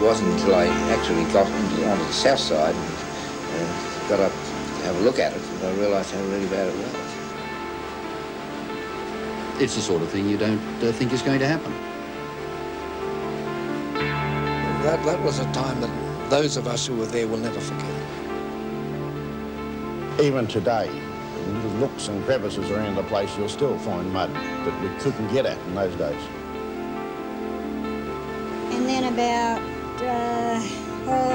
wasn't until I actually got onto the south side and got up to have a look at it that I realised how really bad it was. It's the sort of thing you don't think is going to happen. That was a time that those of us who were there will never forget. Even today, in little nooks and crevices around the place, you'll still find mud that we couldn't get at in those days. And then about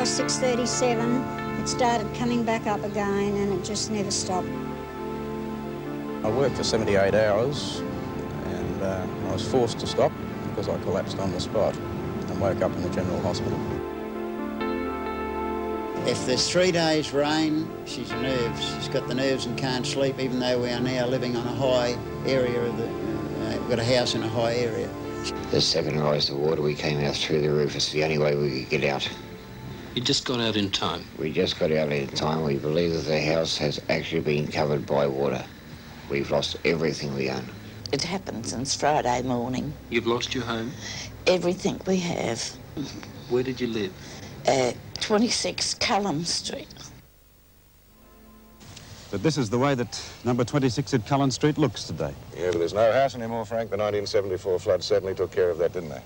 6:37, it started coming back up again, and it just never stopped. I worked for 78 hours, and I was forced to stop because I collapsed on the spot and woke up in the general hospital. If there's 3 days rain, she's nerves. She's got the nerves and can't sleep, even though we are now living on a high area of the, we've got a house in a high area. The second rise of water, we came out through the roof. It's the only way we could get out. You just got out in time. We just got out in time. We believe that the house has actually been covered by water. We've lost everything we own. It happened since Friday morning. You've lost your home? Everything we have. Where did you live? 26 Cullen Street. But this is the way that number 26 at Cullen Street looks today. Yeah, but there's no house anymore, Frank. The 1974 flood certainly took care of that, didn't they?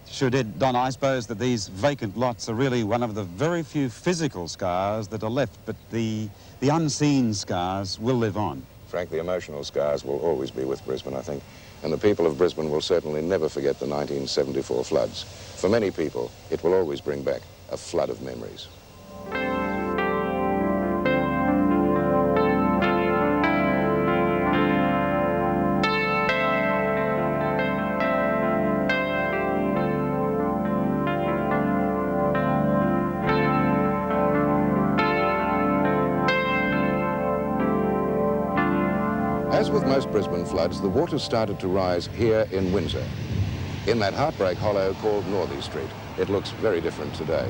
Sure did. Don, I suppose that these vacant lots are really one of the very few physical scars that are left, but the unseen scars will live on. Frank, the emotional scars will always be with Brisbane, I think. And the people of Brisbane will certainly never forget the 1974 floods. For many people, it will always bring back a flood of memories. As with most Brisbane floods, the water started to rise here in Windsor, in that heartbreak hollow called Northey Street. It looks very different today.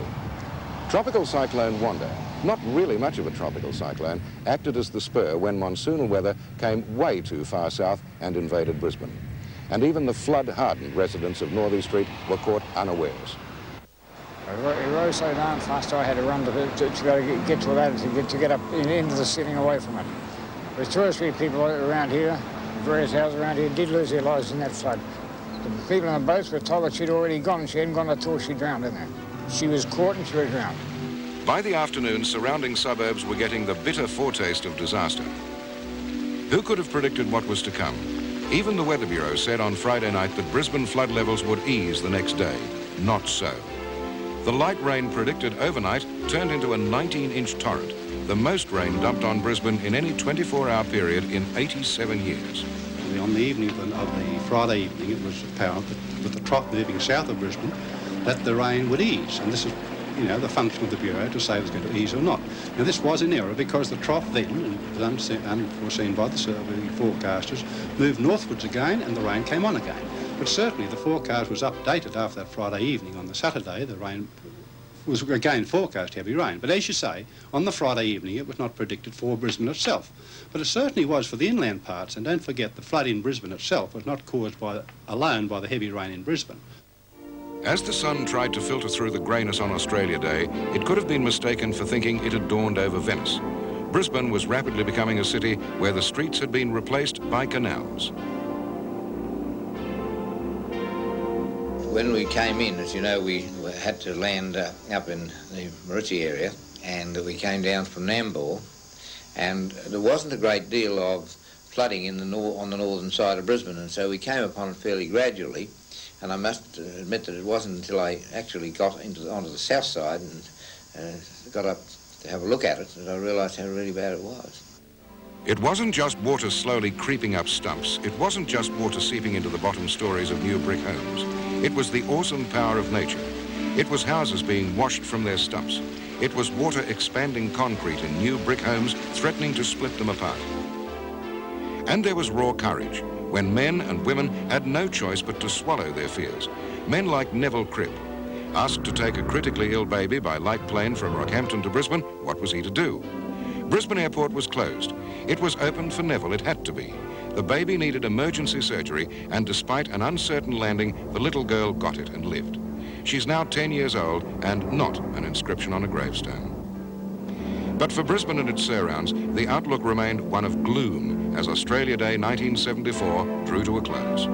Tropical cyclone Wanda, not really much of a tropical cyclone, acted as the spur when monsoonal weather came way too far south and invaded Brisbane. And even the flood-hardened residents of Northey Street were caught unawares. It rose so darn fast I had to run to get to that, to get up into the ceiling away from it. There's 2 or 3 people around here, various houses around here, did lose their lives in that flood. The people in the boats were told that she'd already gone. She hadn't gone until she drowned in there. She was caught and she was drowned. By the afternoon, surrounding suburbs were getting the bitter foretaste of disaster. Who could have predicted what was to come? Even the Weather Bureau said on Friday night that Brisbane flood levels would ease the next day. Not so. The light rain predicted overnight turned into a 19-inch torrent, the most rain dumped on Brisbane in any 24-hour period in 87 years. On the evening of the Friday evening, it was apparent that with the trough moving south of Brisbane, that the rain would ease. And this is, the function of the Bureau to say it was going to ease or not. Now, this was in error because the trough then, unforeseen by the forecasters, moved northwards again and the rain came on again. But certainly the forecast was updated after that Friday evening. On the Saturday, the rain was again forecast heavy rain. But as you say, on the Friday evening, it was not predicted for Brisbane itself. But it certainly was for the inland parts, and don't forget the flood in Brisbane itself was not caused alone by the heavy rain in Brisbane. As the sun tried to filter through the greyness on Australia Day, it could have been mistaken for thinking it had dawned over Venice. Brisbane was rapidly becoming a city where the streets had been replaced by canals. When we came in, as you know, we had to land up in the Maritzi area, and we came down from Nambour, and there wasn't a great deal of flooding on the northern side of Brisbane, and so we came upon it fairly gradually. And I must admit that it wasn't until I actually got onto the south side and got up to have a look at it that I realised how really bad it was. It wasn't just water slowly creeping up stumps. It wasn't just water seeping into the bottom stories of new brick homes. It was the awesome power of nature. It was houses being washed from their stumps. It was water expanding concrete in new brick homes, threatening to split them apart. And there was raw courage, when men and women had no choice but to swallow their fears. Men like Neville Cribb. Asked to take a critically ill baby by light plane from Rockhampton to Brisbane, what was he to do? Brisbane Airport was closed. It was open for Neville, it had to be. The baby needed emergency surgery, and despite an uncertain landing, the little girl got it and lived. She's now 10 years old and not an inscription on a gravestone. But for Brisbane and its surrounds, the outlook remained one of gloom as Australia Day 1974 drew to a close.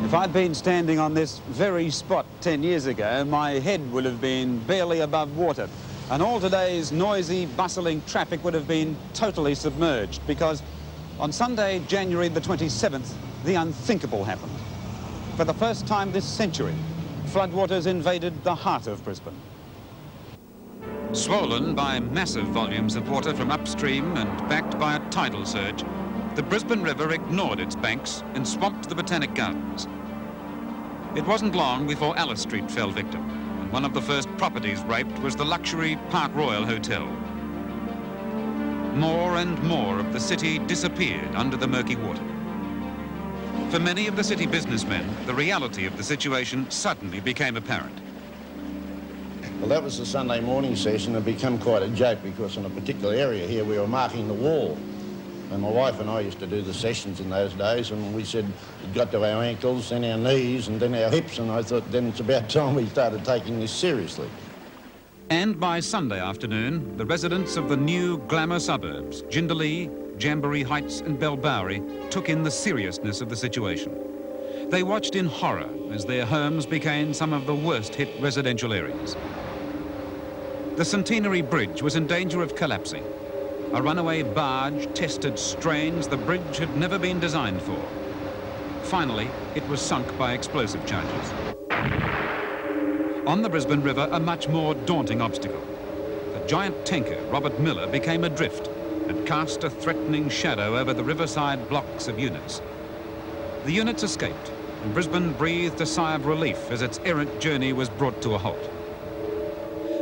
If I'd been standing on this very spot 10 years ago, my head would have been barely above water, and all today's noisy, bustling traffic would have been totally submerged, because on Sunday, January the 27th, the unthinkable happened. For the first time this century, floodwaters invaded the heart of Brisbane. Swollen by massive volumes of water from upstream and backed by a tidal surge, the Brisbane River ignored its banks and swamped the Botanic Gardens. It wasn't long before Alice Street fell victim, and one of the first properties raped was the luxury Park Royal Hotel. More and more of the city disappeared under the murky water. For many of the city businessmen, the reality of the situation suddenly became apparent. Well, that was the Sunday morning session. It became quite a joke because in a particular area here we were marking the wall. And my wife and I used to do the sessions in those days, and we said it got to our ankles, then our knees, and then our hips, and I thought then it's about time we started taking this seriously. And by Sunday afternoon, the residents of the new glamour suburbs, Jindalee, Jamboree Heights and Belbowery, took in the seriousness of the situation. They watched in horror as their homes became some of the worst hit residential areas. The Centenary Bridge was in danger of collapsing. A runaway barge tested strains the bridge had never been designed for. Finally, it was sunk by explosive charges. On the Brisbane River, a much more daunting obstacle. The giant tanker, Robert Miller, became adrift and cast a threatening shadow over the riverside blocks of units. The units escaped, and Brisbane breathed a sigh of relief as its errant journey was brought to a halt.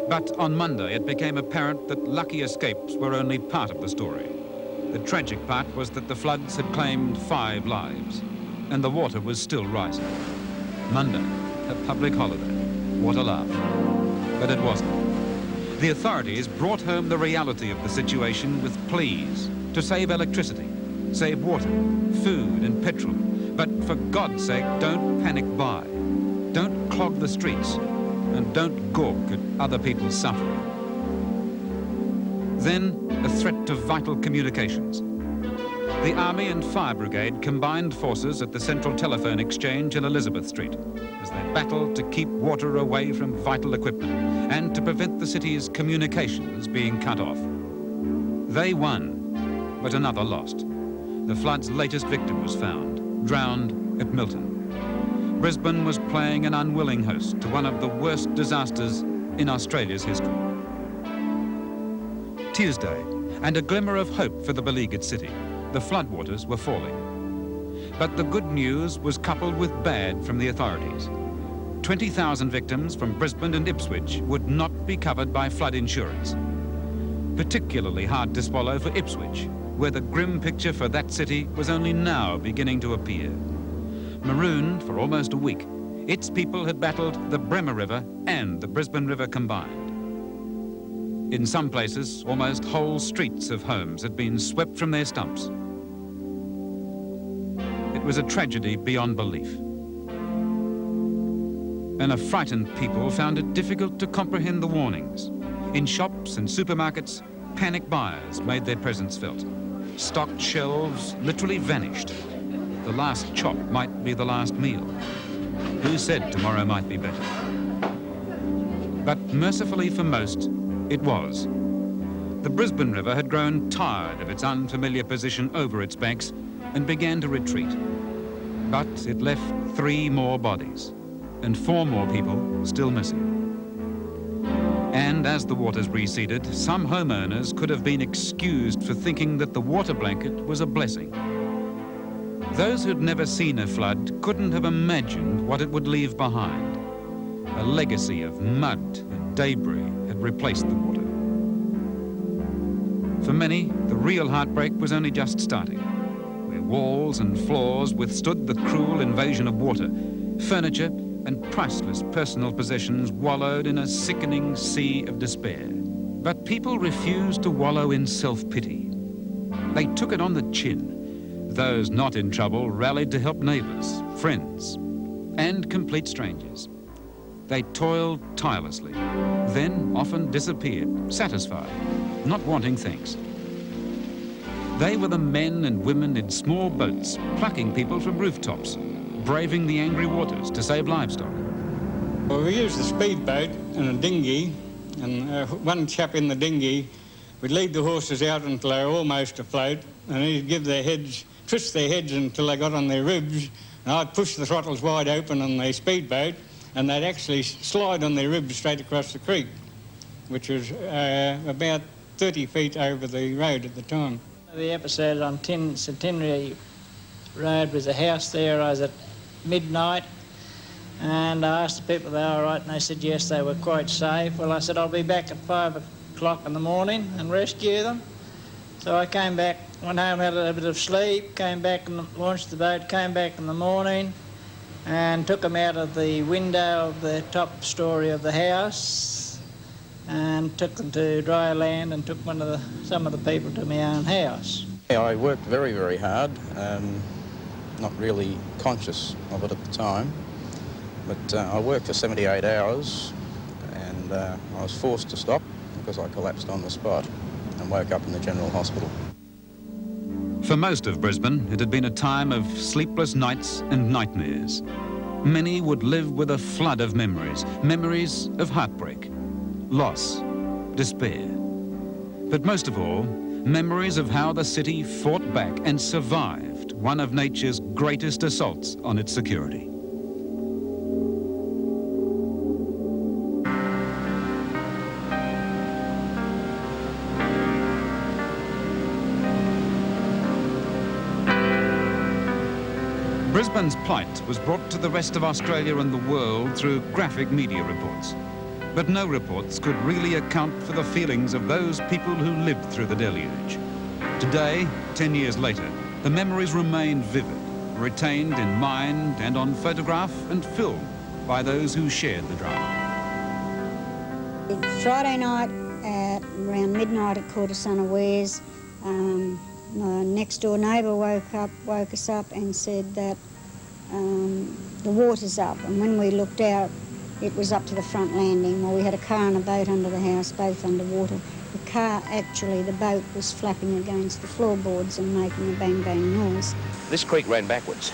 But on Monday, it became apparent that lucky escapes were only part of the story. The tragic part was that the floods had claimed 5 lives, and the water was still rising. Monday, a public holiday. What a laugh. But it wasn't. The authorities brought home the reality of the situation with pleas to save electricity, save water, food and petrol. But for God's sake, don't panic buy. Don't clog the streets. And don't gawk at other people's suffering. Then, a threat to vital communications. The Army and Fire Brigade combined forces at the Central Telephone Exchange in Elizabeth Street as they battled to keep water away from vital equipment and to prevent the city's communications being cut off. They won, but another lost. The flood's latest victim was found, drowned at Milton. Brisbane was playing an unwilling host to one of the worst disasters in Australia's history. Tuesday, and a glimmer of hope for the beleaguered city. The floodwaters were falling. But the good news was coupled with bad from the authorities. 20,000 victims from Brisbane and Ipswich would not be covered by flood insurance. Particularly hard to swallow for Ipswich, where the grim picture for that city was only now beginning to appear. Marooned for almost a week, its people had battled the Bremer River and the Brisbane River combined. In some places, almost whole streets of homes had been swept from their stumps. It was a tragedy beyond belief. And a frightened people found it difficult to comprehend the warnings. In shops and supermarkets, panic buyers made their presence felt. Stocked shelves literally vanished. The last chop might be the last meal. Who said tomorrow might be better? But mercifully for most, it was. The Brisbane River had grown tired of its unfamiliar position over its banks and began to retreat. But it left 3 more bodies and 4 more people still missing. And as the waters receded, some homeowners could have been excused for thinking that the water blanket was a blessing. Those who'd never seen a flood couldn't have imagined what it would leave behind. A legacy of mud and debris had replaced the water. For many, the real heartbreak was only just starting. Where walls and floors withstood the cruel invasion of water, furniture, and priceless personal possessions wallowed in a sickening sea of despair. But people refused to wallow in self-pity. They took it on the chin. Those not in trouble rallied to help neighbours, friends, and complete strangers. They toiled tirelessly, then often disappeared, satisfied, not wanting thanks. They were the men and women in small boats, plucking people from rooftops, braving the angry waters to save livestock. Well, we used a speedboat and a dinghy, and one chap in the dinghy would lead the horses out until they were almost afloat, and he'd give their heads, twist their heads until they got on their ribs, and I'd push the throttles wide open on the speedboat, and they'd actually slide on their ribs straight across the creek, which was about 30 feet over the road at the time. The episode on Centenary Road was a house there. I was at midnight, and I asked the people if they were all right, and they said yes, they were quite safe. Well, I said I'll be back at 5 o'clock in the morning and rescue them. So I came back, went home, had a bit of sleep, came back and launched the boat, came back in the morning and took them out of the window of the top story of the house and took them to dry land and took some of the people to my own house. Yeah, I worked very, very hard, not really conscious of it at the time, but I worked for 78 hours and I was forced to stop because I collapsed on the spot and woke up in the general hospital. For most of Brisbane, it had been a time of sleepless nights and nightmares. Many would live with a flood of memories, memories of heartbreak, loss, despair. But most of all, memories of how the city fought back and survived one of nature's greatest assaults on its security. Brisbane's plight was brought to the rest of Australia and the world through graphic media reports. But no reports could really account for the feelings of those people who lived through the deluge. Today, 10 years later, the memories remain vivid, retained in mind and on photograph and film by those who shared the drama. Friday night at around midnight at Quarter unawares, my next door neighbour woke us up and said that the water's up, and when we looked out it was up to the front landing. Well, we had a car and a boat under the house, both underwater. The car, actually, the boat was flapping against the floorboards and making a bang bang noise. This creek ran backwards,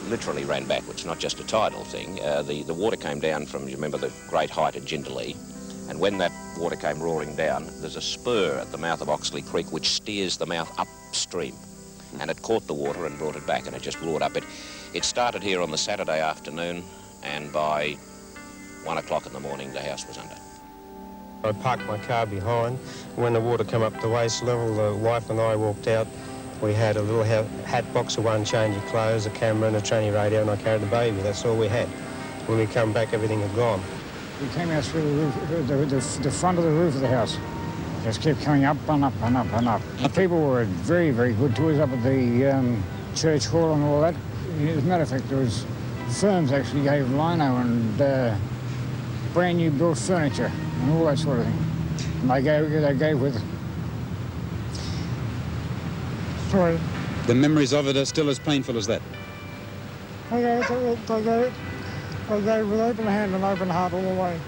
literally ran backwards, not just a tidal thing. The water came down from, you remember, the great height at Jindalee, and when that water came roaring down, there's a spur at the mouth of Oxley Creek which steers the mouth upstream, and it caught the water and brought it back, and it just roared up. It started here on the Saturday afternoon, and by 1 o'clock in the morning, the house was under. I parked my car behind. When the water came up to waist level, the wife and I walked out. We had a little hat box of one change of clothes, a camera and a tranny radio, and I carried the baby. That's all we had. When we come back, everything had gone. We came out through the roof, the front of the roof of the house. Just kept coming up and up and up and up. The people were very, very good to us up at the church hall and all that. As a matter of fact, there was firms actually gave lino and brand new built furniture and all that sort of thing. And they gave with... Sorry. The memories of it are still as painful as that? They gave with open hand and open heart all the way.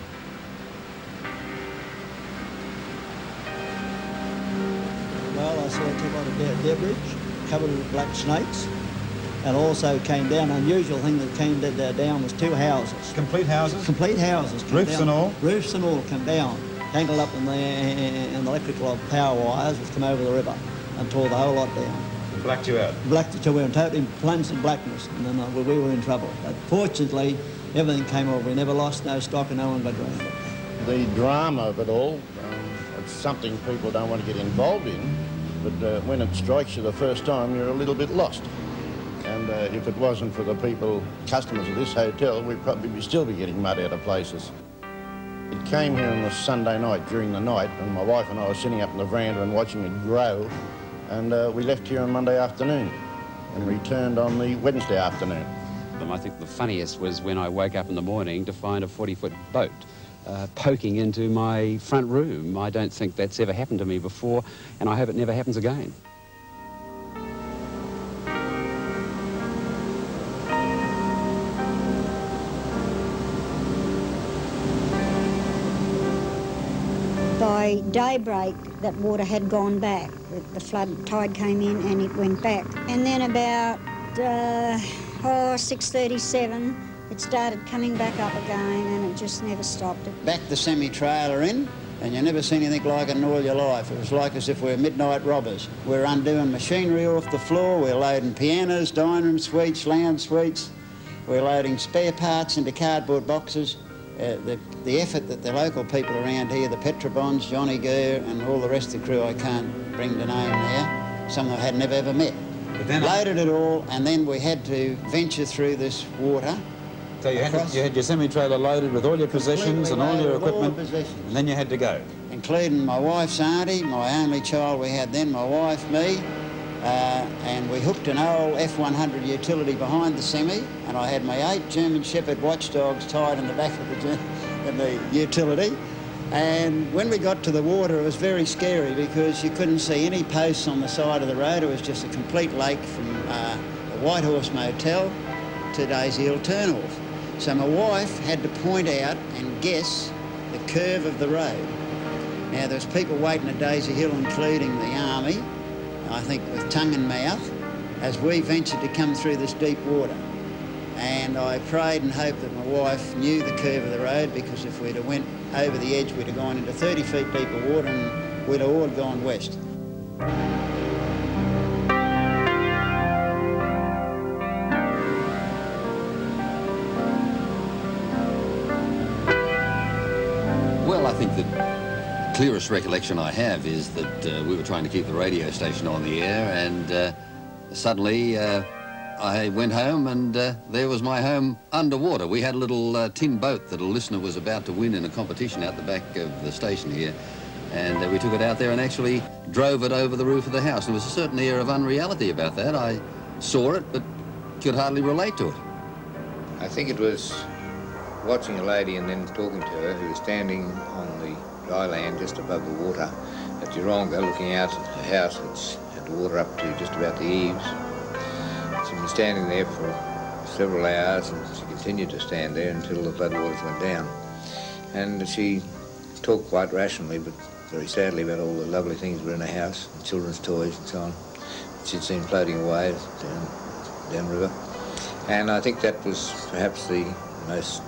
Well, I saw it took on a debris covered with black snakes, and also came down. Unusual thing that came down was 2 houses. Complete houses? Complete houses. Roofs down. and all? Roofs and all come down, tangled up in the electrical power wires which come over the river and tore the whole lot down. It blacked you out? Blacked it, we were totally plunged in blackness, and then we were in trouble. But fortunately, everything came over. We never lost no stock and no one got drowned. The drama of it all, it's something people don't want to get involved in, but when it strikes you the first time, you're a little bit lost. And if it wasn't for the customers of this hotel, we'd probably still be getting mud out of places. It came here on a Sunday night during the night, and my wife and I were sitting up in the veranda and watching it grow, and we left here on Monday afternoon and returned on the Wednesday afternoon. them. I think the funniest was when I woke up in the morning to find a 40-foot boat poking into my front room. I don't think that's ever happened to me before, and I hope it never happens again. By daybreak, that water had gone back. The flood tide came in and it went back. And then about 6:37, it started coming back up again, and it just never stopped. Backed the semi-trailer in, and you never seen anything like it in all your life. It was like as if we were midnight robbers. We're undoing machinery off the floor, we're loading pianos, dining room suites, lounge suites, we're loading spare parts into cardboard boxes. The effort that the local people around here, the Petrobonds, Johnny Gurr and all the rest of the crew I can't bring to name now, some I had never ever met. Loaded it all, and then we had to venture through this water. So you had your semi-trailer loaded with all your possessions and all your equipment, and then you had to go? Including my wife's auntie, my only child we had then, my wife, me, and we hooked an old F100 utility behind the semi, and I had my 8 German Shepherd watchdogs tied in the back of the utility. And when we got to the water, it was very scary because you couldn't see any posts on the side of the road. It was just a complete lake from the White Horse Motel to Daisy Hill Turnoff. So my wife had to point out and guess the curve of the road. Now, there was people waiting at Daisy Hill, including the army, I think with tongue in mouth, as we ventured to come through this deep water. And I prayed and hoped that my wife knew the curve of the road, because if we'd have went over the edge, we'd have gone into 30 feet deep of water and we'd have all gone west. Well, I think the clearest recollection I have is that we were trying to keep the radio station on the air, and suddenly I went home, and there was my home underwater. We had a little tin boat that a listener was about to win in a competition out the back of the station here, and we took it out there and actually drove it over the roof of the house. And there was a certain air of unreality about that. I saw it, but could hardly relate to it. I think it was watching a lady and then talking to her, who was standing on the dry land just above the water at Yeronga, looking out at the house, which had the water up to just about the eaves. She'd been standing there for several hours, and she continued to stand there until the floodwaters went down. And she talked quite rationally, but very sadly, about all the lovely things that were in her house, and children's toys and so on, that she'd seen floating away downriver. And I think that was perhaps the most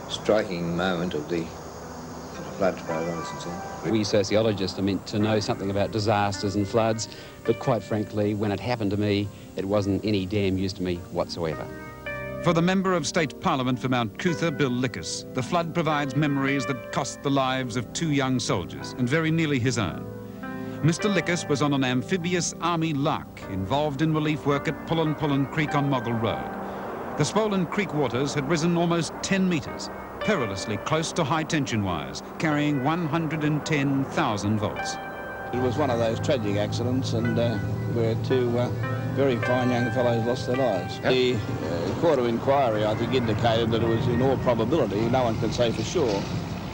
striking moment of the flood, as far as I was concerned. We sociologists are meant to know something about disasters and floods, but quite frankly, when it happened to me, it wasn't any damn use to me whatsoever. For the Member of State Parliament for Mount Cootha, Bill Lickus, the flood provides memories that cost the lives of 2 young soldiers, and very nearly his own. Mr. Lickus was on an amphibious army lark involved in relief work at Pullen Creek on Moggle Road. The swollen creek waters had risen almost 10 metres, perilously close to high-tension wires, carrying 110,000 volts. It was one of those tragic accidents, and where 2 very fine young fellows lost their lives. Yep. The Court of Inquiry, I think, indicated that it was in all probability, no one can say for sure,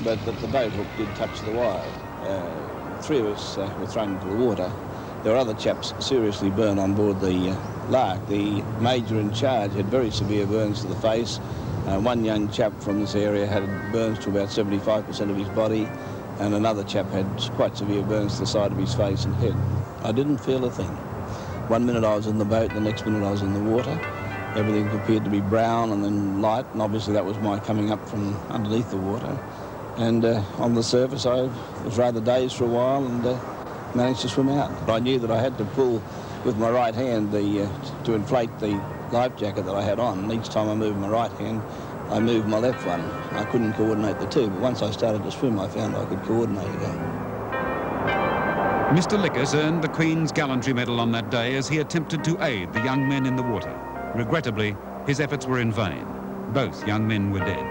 but that the boat hook did touch the wire. 3 of us were thrown into the water. There were other chaps seriously burned on board the lark. The major in charge had very severe burns to the face. One young chap from this area had burns to about 75% of his body, and another chap had quite severe burns to the side of his face and head. I didn't feel a thing. One minute I was in the boat, the next minute I was in the water. Everything appeared to be brown and then light, and obviously that was my coming up from underneath the water. And on the surface I was rather dazed for a while and managed to swim out. I knew that I had to pull with my right hand to inflate the life jacket that I had on, and each time I moved my right hand, I moved my left one. I couldn't coordinate the two, but once I started to swim, I found I could coordinate again. Mr. Lickus earned the Queen's Gallantry Medal on that day as he attempted to aid the young men in the water. Regrettably, his efforts were in vain. Both young men were dead.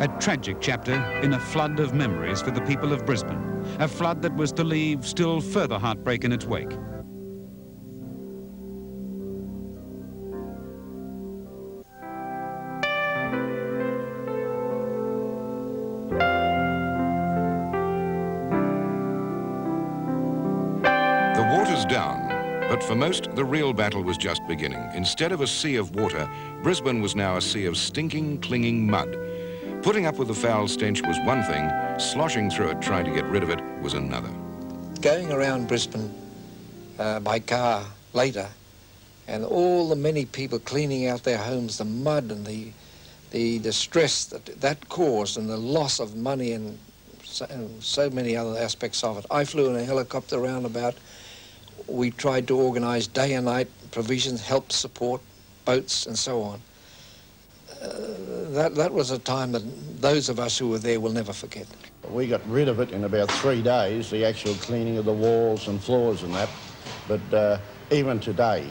A tragic chapter in a flood of memories for the people of Brisbane, a flood that was to leave still further heartbreak in its wake. The water's down, but for most, the real battle was just beginning. Instead of a sea of water, Brisbane was now a sea of stinking, clinging mud. Putting up with the foul stench was one thing, sloshing through it trying to get rid of it was another. Going around Brisbane by car later, and all the many people cleaning out their homes, the mud and the stress that caused, and the loss of money and so many other aspects of it. I flew in a helicopter roundabout. We tried to organise day and night provisions, help, support, boats and so on. That was a time that those of us who were there will never forget. We got rid of it in about 3 days, the actual cleaning of the walls and floors and that. But even today,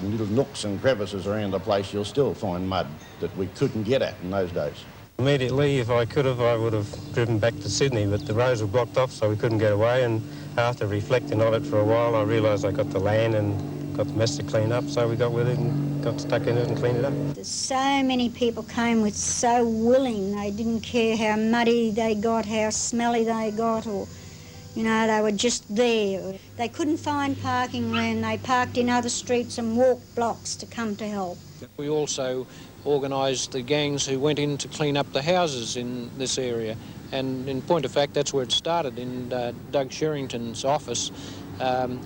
in little nooks and crevices around the place, you'll still find mud that we couldn't get at in those days. Immediately, if I could have, I would have driven back to Sydney, but the roads were blocked off, so we couldn't get away. And after reflecting on it for a while, I realised I got the land and got the mess to clean up, so we got with it and got stuck in it and cleaned it up. So many people came with so willing. They didn't care how muddy they got, how smelly they got, or, you know, they were just there. They couldn't find parking when they parked in other streets and walked blocks to come to help. We also organised the gangs who went in to clean up the houses in this area. And in point of fact, that's where it started, in Doug Sherrington's office.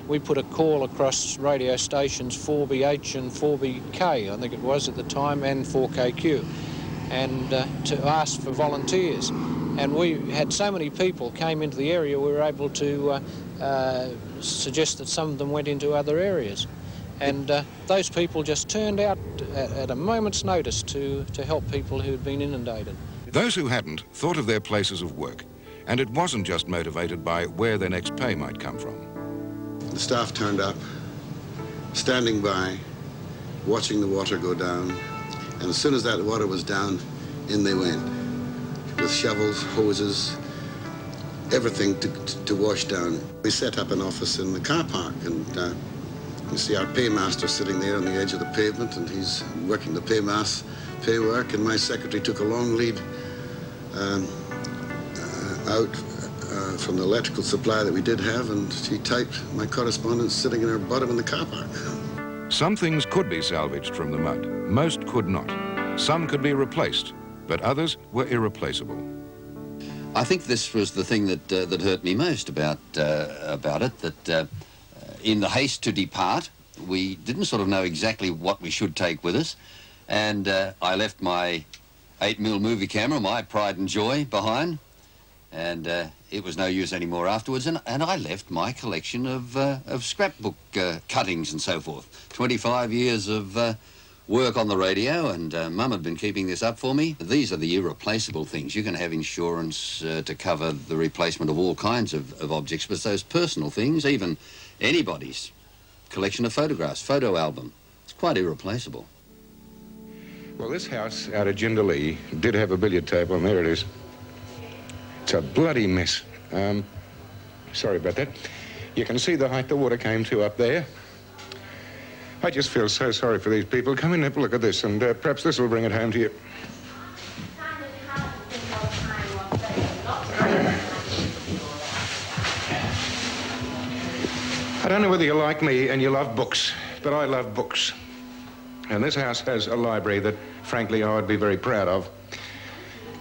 We put a call across radio stations 4BH and 4BK, I think it was at the time, and 4KQ, and to ask for volunteers. And we had so many people came into the area, we were able to suggest that some of them went into other areas. And those people just turned out at a moment's notice to help people who had been inundated. Those who hadn't thought of their places of work, and it wasn't just motivated by where their next pay might come from. The staff turned up, standing by, watching the water go down, and as soon as that water was down, in they went, with shovels, hoses, everything to wash down. We set up an office in the car park, and you see our paymaster sitting there on the edge of the pavement, and he's working the pay work, and my secretary took a long lead out from the electrical supply that we did have, and she typed my correspondence sitting in her bottom in the car park. Some things could be salvaged from the mud. Most could not. Some could be replaced, but others were irreplaceable. I think this was the thing that hurt me most about it, that in the haste to depart, we didn't sort of know exactly what we should take with us, and I left my 8mm movie camera, my pride and joy, behind, and it was no use anymore afterwards, and I left my collection of scrapbook cuttings and so forth. 25 years of work on the radio, and Mum had been keeping this up for me. These are the irreplaceable things. You can have insurance to cover the replacement of all kinds of objects, but those personal things, even anybody's collection of photographs, photo album, it's quite irreplaceable. Well, this house out at Jindalee did have a billiard table, and there it is. It's a bloody mess. Sorry about that. You can see the height the water came to up there. I just feel so sorry for these people. Come in and have a look at this, and perhaps this will bring it home to you. I don't know whether you're like me and you love books, but I love books. And this house has a library that, frankly, I would be very proud of.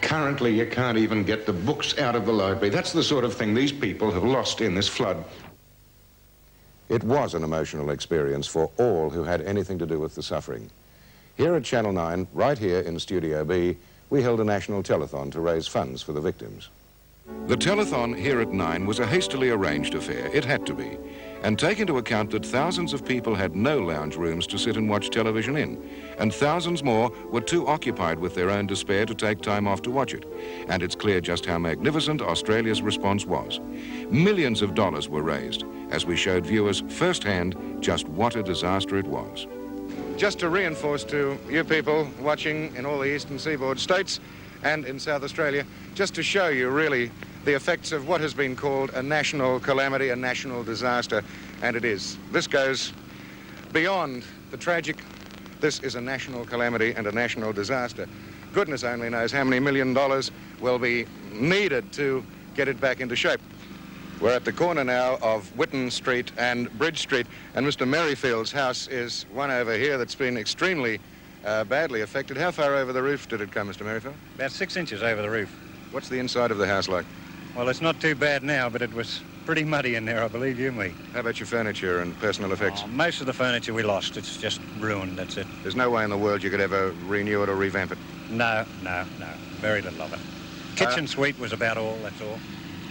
Currently, you can't even get the books out of the library. That's the sort of thing these people have lost in this flood. It was an emotional experience for all who had anything to do with the suffering. Here at Channel 9, right here in Studio B, we held a national telethon to raise funds for the victims. The telethon here at 9 was a hastily arranged affair. It had to be. And take into account that thousands of people had no lounge rooms to sit and watch television in, and thousands more were too occupied with their own despair to take time off to watch it. And it's clear just how magnificent Australia's response was. Millions of dollars were raised as we showed viewers firsthand just what a disaster it was. Just to reinforce to you people watching in all the eastern seaboard states and in South Australia, just to show you really the effects of what has been called a national calamity, a national disaster, and it is. This goes beyond the tragic. This is a national calamity and a national disaster. Goodness only knows how many $1 million will be needed to get it back into shape. We're at the corner now of Whitton Street and Bridge Street, and Mr. Merrifield's house is one over here that's been extremely badly affected. How far over the roof did it come, Mr. Merrifield? About 6 inches over the roof. What's the inside of the house like? Well, it's not too bad now, but it was pretty muddy in there, I believe you me. How about your furniture and personal effects? Most of the furniture we lost. It's just ruined, that's it. There's no way in the world you could ever renew it or revamp it? No. Very little of it. Kitchen suite was about all, that's all.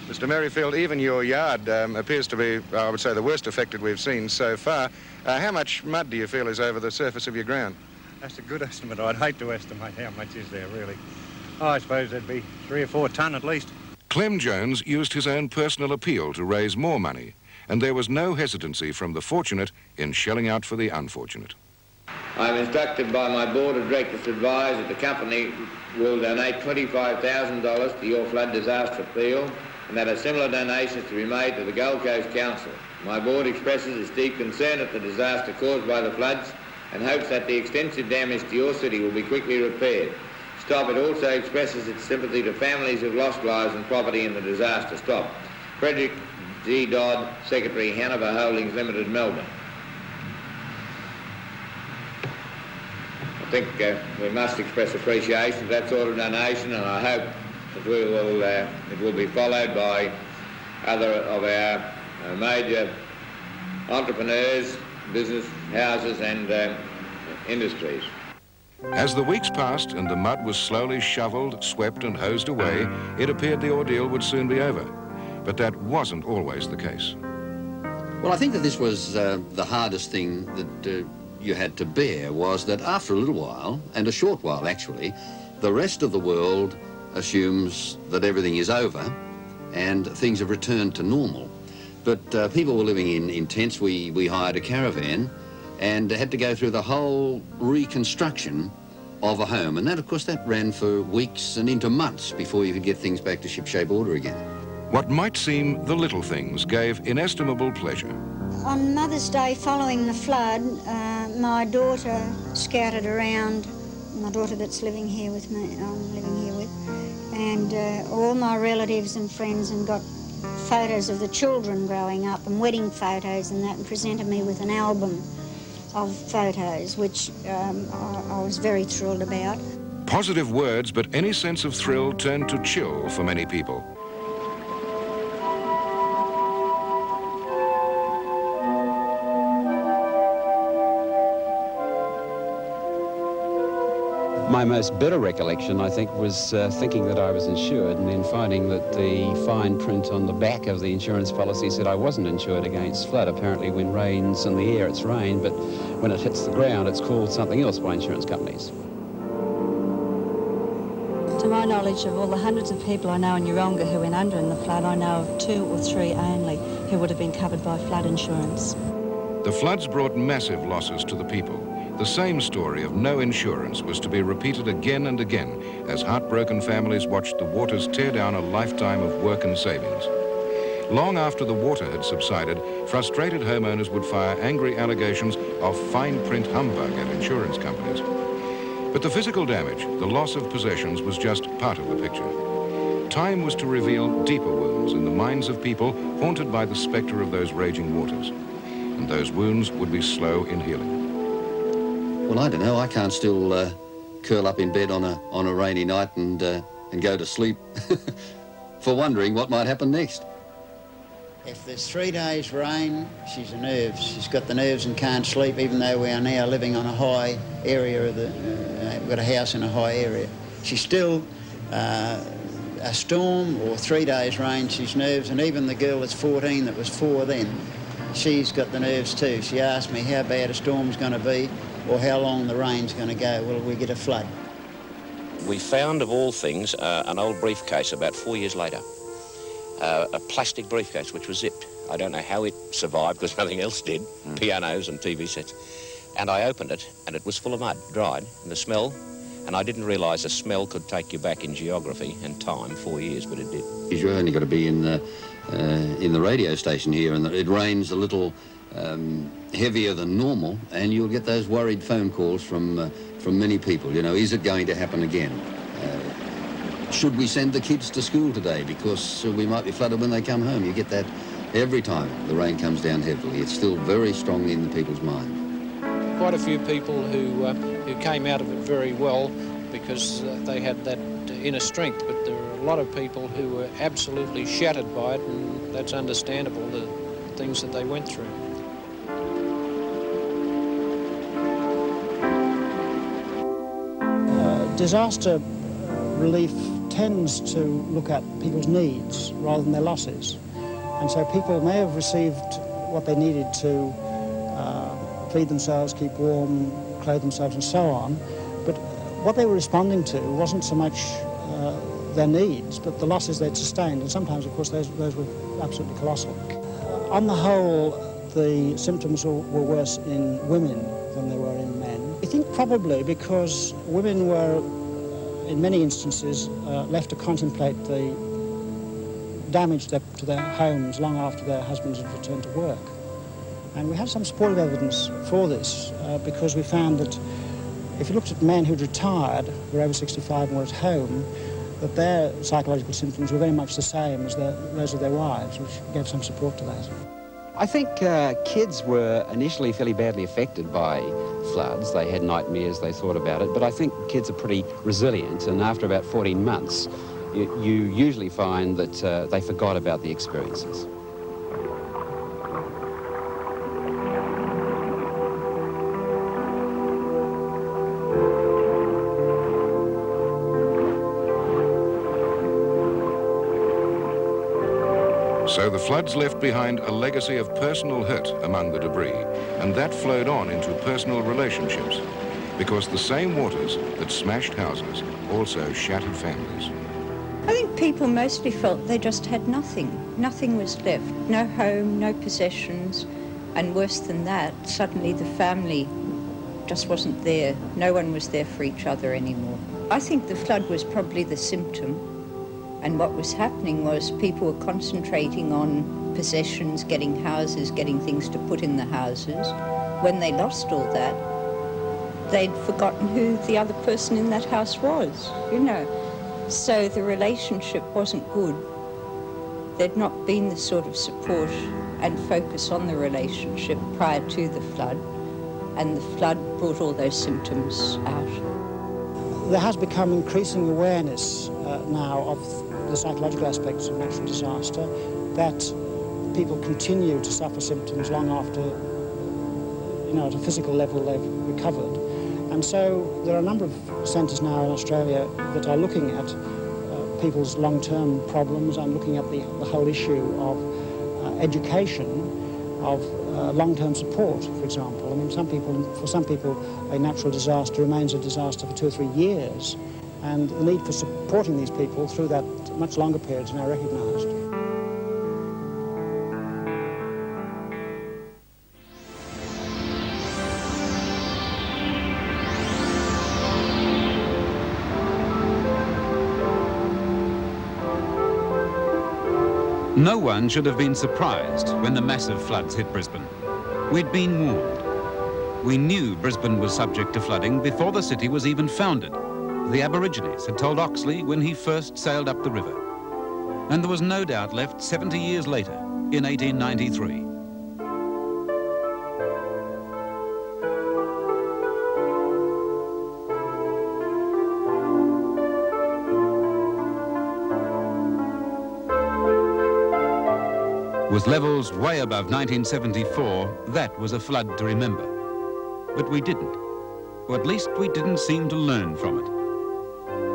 Mr. Merrifield, even your yard appears to be, I would say, the worst affected we've seen so far. How much mud do you feel is over the surface of your ground? That's a good estimate. I'd hate to estimate how much is there, really. Oh, I suppose there'd be 3 or 4 tonne at least. Clem Jones used his own personal appeal to raise more money, and there was no hesitancy from the fortunate in shelling out for the unfortunate. I'm instructed by my board of directors to advise that the company will donate $25,000 to your flood disaster appeal, and that a similar donation is to be made to the Gold Coast Council. My board expresses its deep concern at the disaster caused by the floods and hopes that the extensive damage to your city will be quickly repaired. Stop. It also expresses its sympathy to families who've lost lives and property in the disaster. Stop. Frederick G. Dodd, Secretary, Hanover Holdings Limited, Melbourne. I think we must express appreciation for that sort of donation, and I hope that it will be followed by other of our major entrepreneurs, business houses and industries. As the weeks passed and the mud was slowly shoveled, swept and hosed away, it appeared the ordeal would soon be over. But that wasn't always the case. Well, I think that this was the hardest thing that you had to bear, was that after a little while, and a short while actually, the rest of the world assumes that everything is over and things have returned to normal. But people were living in tents. We hired a caravan and had to go through the whole reconstruction of a home. And that, of course, that ran for weeks and into months before you could get things back to shipshape order again. What might seem the little things gave inestimable pleasure. On Mother's Day following the flood, my daughter scouted around, my daughter that's living here with me, I'm living here with, and all my relatives and friends, and got photos of the children growing up and wedding photos and that, and presented me with an album of photos, which I was very thrilled about. Positive words, but any sense of thrill turned to chill for many people. My most bitter recollection, I think, was thinking that I was insured and then finding that the fine print on the back of the insurance policy said I wasn't insured against flood. Apparently when rain's in the air, it's rain, but when it hits the ground, it's called something else by insurance companies. To my knowledge, of all the hundreds of people I know in Yeronga who went under in the flood, I know of 2 or 3 only who would have been covered by flood insurance. The floods brought massive losses to the people. The same story of no insurance was to be repeated again and again as heartbroken families watched the waters tear down a lifetime of work and savings. Long after the water had subsided, frustrated homeowners would fire angry allegations of fine print humbug at insurance companies. But the physical damage, the loss of possessions, was just part of the picture. Time was to reveal deeper wounds in the minds of people haunted by the spectre of those raging waters. And those wounds would be slow in healing. Well, I don't know. I can't still curl up in bed on a rainy night and go to sleep for wondering what might happen next. If there's 3 days rain, she's a nerves. She's got the nerves and can't sleep, even though we are now living on a high area of the. We've got a house in a high area. She's still a storm or 3 days rain. She's nerves, and even the girl that's 14, that was 4 then, she's got the nerves too. She asked me how bad a storm's going to be, or how long the rain's going to go. Will we get a flood? We found, of all things, an old briefcase about 4 years later. A plastic briefcase which was zipped. I don't know how it survived because nothing else did, pianos and TV sets. And I opened it and it was full of mud, dried, and the smell, and I didn't realise the smell could take you back in geography and time, 4 years, but it did. You've only got to be in the radio station here, and it rains a little heavier than normal, and you'll get those worried phone calls from many people. You know, is it going to happen again? should we send the kids to school today because we might be flooded when they come home? You get that every time the rain comes down heavily. It's still very strongly in the people's mind. Quite a few people who came out of it very well because they had that inner strength, but there are a lot of people who were absolutely shattered by it, and that's understandable, the things that they went through. Disaster relief tends to look at people's needs rather than their losses. And so people may have received what they needed to feed themselves, keep warm, clothe themselves and so on, but what they were responding to wasn't so much their needs, but the losses they'd sustained, and sometimes, of course, those were absolutely colossal. On the whole, the symptoms were worse in women than they were in men. I think probably because women were, in many instances, left to contemplate the damage to their homes long after their husbands had returned to work. And we have some supportive evidence for this because we found that if you looked at men who'd retired, who were over 65 and were at home, that their psychological symptoms were very much the same as those of their wives, which gave some support to that. I think kids were initially fairly badly affected by floods. They had nightmares, they thought about it, but I think kids are pretty resilient, and after about 14 months, you usually find that they forgot about the experiences. So the floods left behind a legacy of personal hurt among the debris, and that flowed on into personal relationships, because the same waters that smashed houses also shattered families. I think people mostly felt they just had nothing. Nothing was left. No home, no possessions, and worse than that, suddenly the family just wasn't there. No one was there for each other anymore. I think the flood was probably the symptom. And what was happening was people were concentrating on possessions, getting houses, getting things to put in the houses. When they lost all that, they'd forgotten who the other person in that house was, you know. So the relationship wasn't good. There'd not been the sort of support and focus on the relationship prior to the flood, and the flood brought all those symptoms out. There has become increasing awareness now of the psychological aspects of natural disaster, that people continue to suffer symptoms long after, you know, at a physical level they've recovered. And so there are a number of centres now in Australia that are looking at people's long-term problems and looking at the whole issue of education, of long-term support, for example. I mean, for some people, a natural disaster remains a disaster for 2 or 3 years, and the need for supporting these people through that much longer period is now recognised. No one should have been surprised when the massive floods hit Brisbane. We'd been warned. We knew Brisbane was subject to flooding before the city was even founded. The Aborigines had told Oxley when he first sailed up the river. And there was no doubt left 70 years later, in 1893. With levels way above 1974, that was a flood to remember. But we didn't. Or at least we didn't seem to learn from it.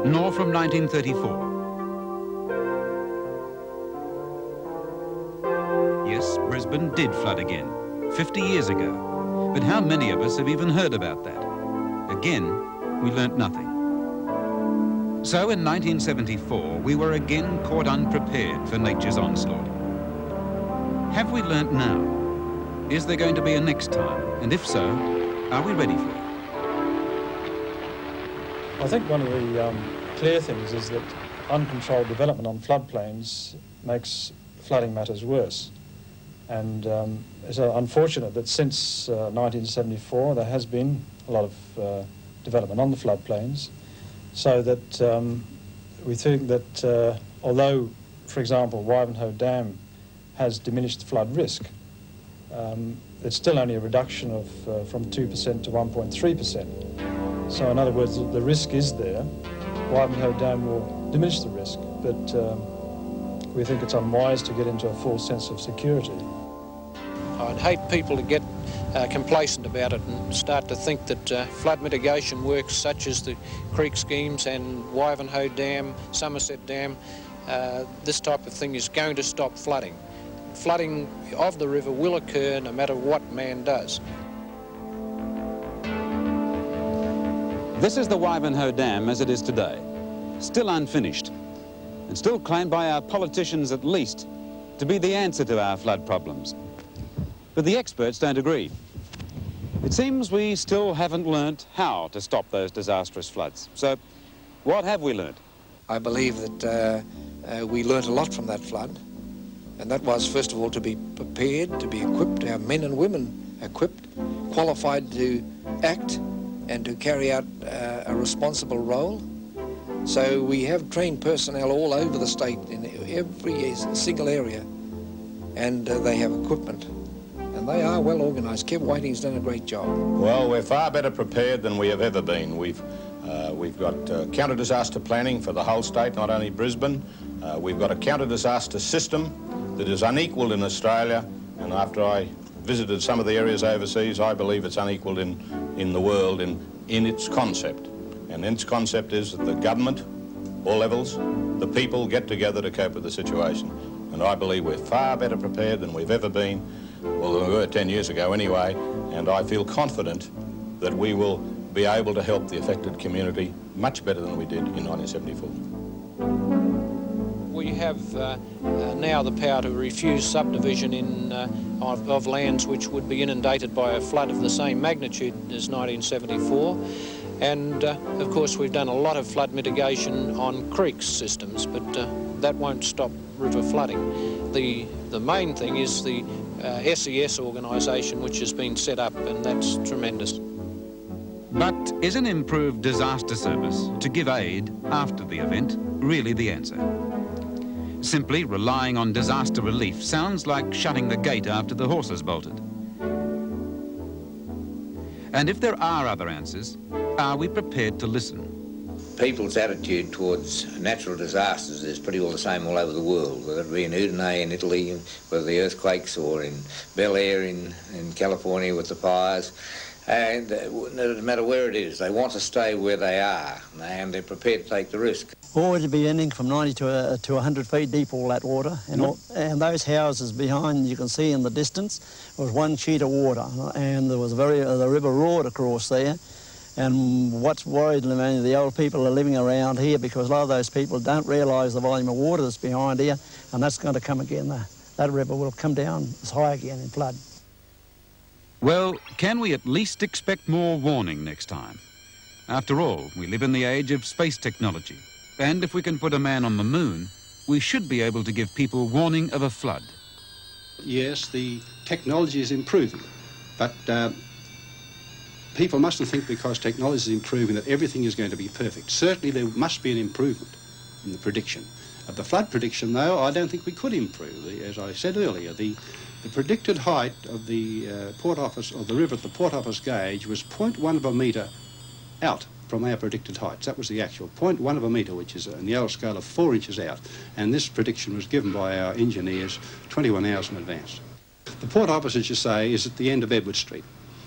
Nor from 1934. Yes, Brisbane did flood again, 50 years ago. But how many of us have even heard about that? Again, we learnt nothing. So in 1974, we were again caught unprepared for nature's onslaught. Have we learnt now? Is there going to be a next time? And if so, are we ready for it? I think one of the clear things is that uncontrolled development on floodplains makes flooding matters worse. And it's unfortunate that since 1974 there has been a lot of development on the floodplains, so that We think that although, for example, Wivenhoe Dam has diminished flood risk, it's still only a reduction of from 2% to 1.3%. So in other words, the risk is there. Wivenhoe Dam will diminish the risk, but we think it's unwise to get into a false sense of security. I'd hate people to get complacent about it and start to think that flood mitigation works such as the creek schemes and Wivenhoe Dam, Somerset Dam, this type of thing is going to stop flooding. Flooding of the river will occur no matter what man does. This is the Wivenhoe Dam as it is today, still unfinished, and still claimed by our politicians at least to be the answer to our flood problems. But the experts don't agree. It seems we still haven't learnt how to stop those disastrous floods. So, what have we learnt? I believe that we learnt a lot from that flood, and that was, first of all, to be prepared, to be equipped, to have men and women equipped, qualified to act and to carry out a responsible role. So we have trained personnel all over the state in every single area, and they have equipment. And they are well organised. Kev Whiting's done a great job. Well, we're far better prepared than we have ever been. We've got counter-disaster planning for the whole state, not only Brisbane. We've got a counter-disaster system that is unequalled in Australia, and after I visited some of the areas overseas, I believe it's unequalled in the world in its concept. And its concept is that the government, all levels, the people get together to cope with the situation. And I believe we're far better prepared than we've ever been, well, we were 10 years ago anyway, and I feel confident that we will be able to help the affected community much better than we did in 1974. We have now the power to refuse subdivision of lands which would be inundated by a flood of the same magnitude as 1974. And of course we've done a lot of flood mitigation on creek systems, but that won't stop river flooding. The main thing is the SES organisation which has been set up, and that's tremendous. But is an improved disaster service to give aid after the event really the answer? Simply relying on disaster relief sounds like shutting the gate after the horse has bolted. And if there are other answers, are we prepared to listen? People's attitude towards natural disasters is pretty well the same all over the world, whether it be in Udine in Italy, whether the earthquakes, or in Bel Air in California with the fires. And no matter where it is, they want to stay where they are, and they're prepared to take the risk. Always be anything from 90 to 100 feet deep, all that water. And those houses behind, you can see in the distance, was one sheet of water. And there was the river roared across there. And what's worried many of the old people are living around here, because a lot of those people don't realise the volume of water that's behind here, and that's going to come again. That river will come down as high again in flood. Well, can we at least expect more warning next time? After all, we live in the age of space technology. And if we can put a man on the moon, we should be able to give people warning of a flood. Yes, the technology is improving, but people mustn't think because technology is improving that everything is going to be perfect. Certainly there must be an improvement in the prediction. Of the flood prediction, though, I don't think we could improve. As I said earlier, the predicted height of the Port Office, of the river at the Port Office gauge, was 0.1 of a metre out from our predicted heights. That was the actual 0.1 of a metre, which is in the old scale of 4 inches out. And this prediction was given by our engineers 21 hours in advance. The Port Office, as you say, is at the end of Edward Street.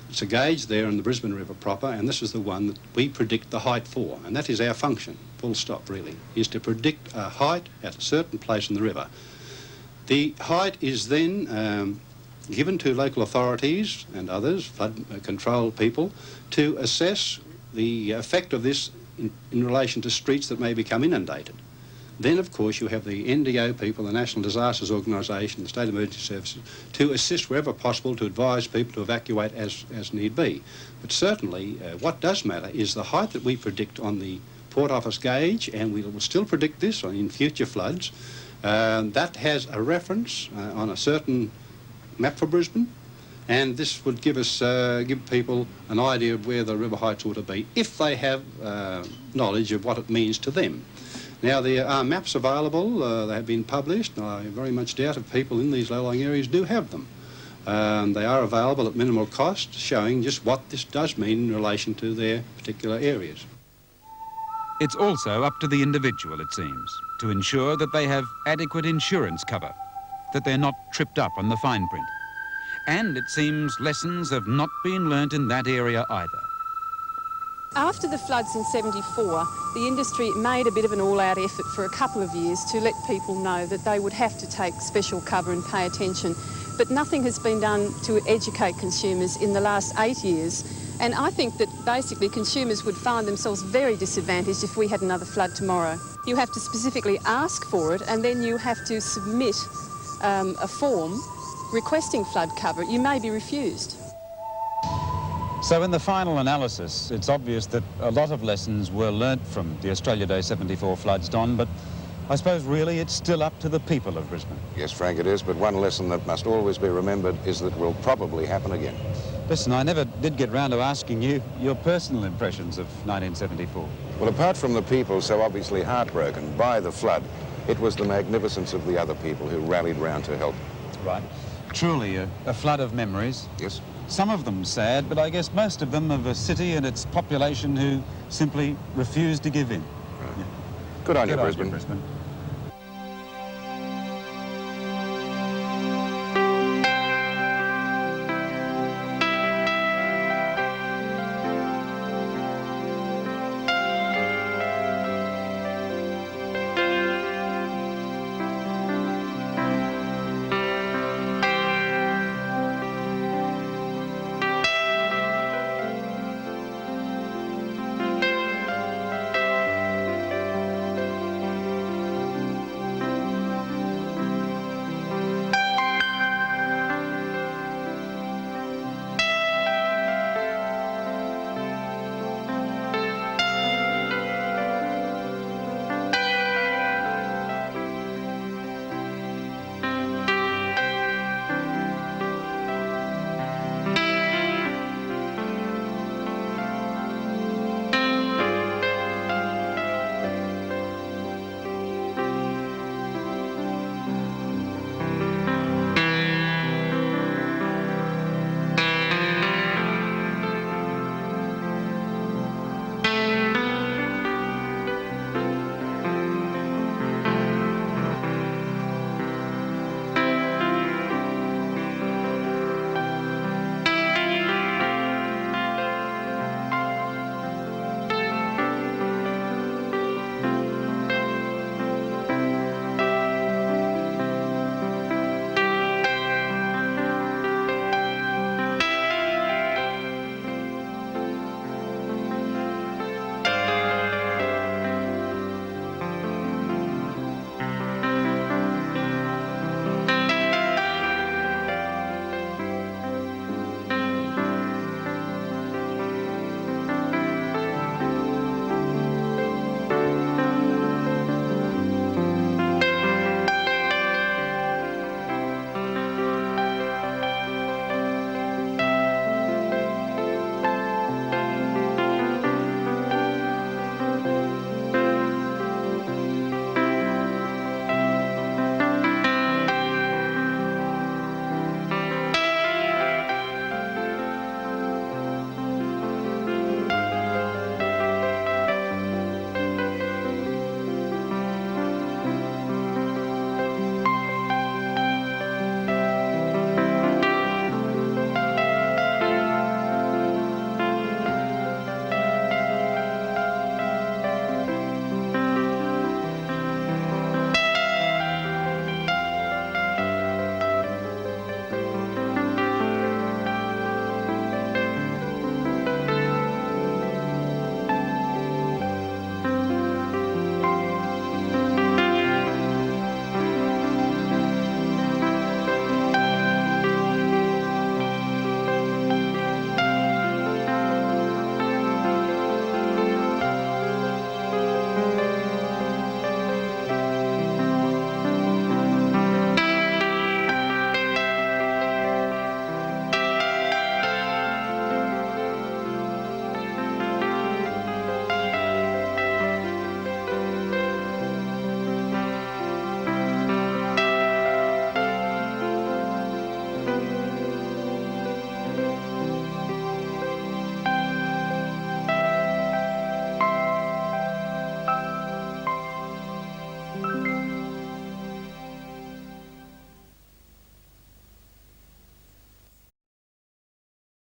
It's a gauge there in the Brisbane River proper, and this is the one that we predict the height for, and that is our function, full stop really, is to predict a height at a certain place in the river. The height is then given to local authorities and others, flood control people, to assess the effect of this in relation to streets that may become inundated. Then, of course, you have the NDO people, the National Disasters Organisation, the State Emergency Services, to assist wherever possible to advise people to evacuate as need be. But certainly, what does matter is the height that we predict on the Port Office gauge, and we will still predict this in future floods. That has a reference on a certain map for Brisbane, and this would give us, give people an idea of where the river heights ought to be if they have knowledge of what it means to them. Now, there are maps available. They have been published, and I very much doubt if people in these low-lying areas do have them. They are available at minimal cost, showing just what this does mean in relation to their particular areas. It's also up to the individual, it seems, to ensure that they have adequate insurance cover, that they're not tripped up on the fine print. And it seems lessons have not been learnt in that area either. After the floods in '74, the industry made a bit of an all-out effort for a couple of years to let people know that they would have to take special cover and pay attention. But nothing has been done to educate consumers in the last 8 years. And I think that basically consumers would find themselves very disadvantaged if we had another flood tomorrow. You have to specifically ask for it, and then you have to submit a form requesting flood cover. You may be refused. So in the final analysis, it's obvious that a lot of lessons were learnt from the Australia Day 74 floods, Don, but I suppose really it's still up to the people of Brisbane. Yes, Frank, it is, but one lesson that must always be remembered is that will probably happen again. Listen, I never did get round to asking you your personal impressions of 1974. Well, apart from the people so obviously heartbroken by the flood, it was the magnificence of the other people who rallied round to help. Right. Truly a flood of memories. Yes. Some of them sad, but I guess most of them of a city and its population who simply refused to give in. Right. Yeah. Good on you, Brisbane.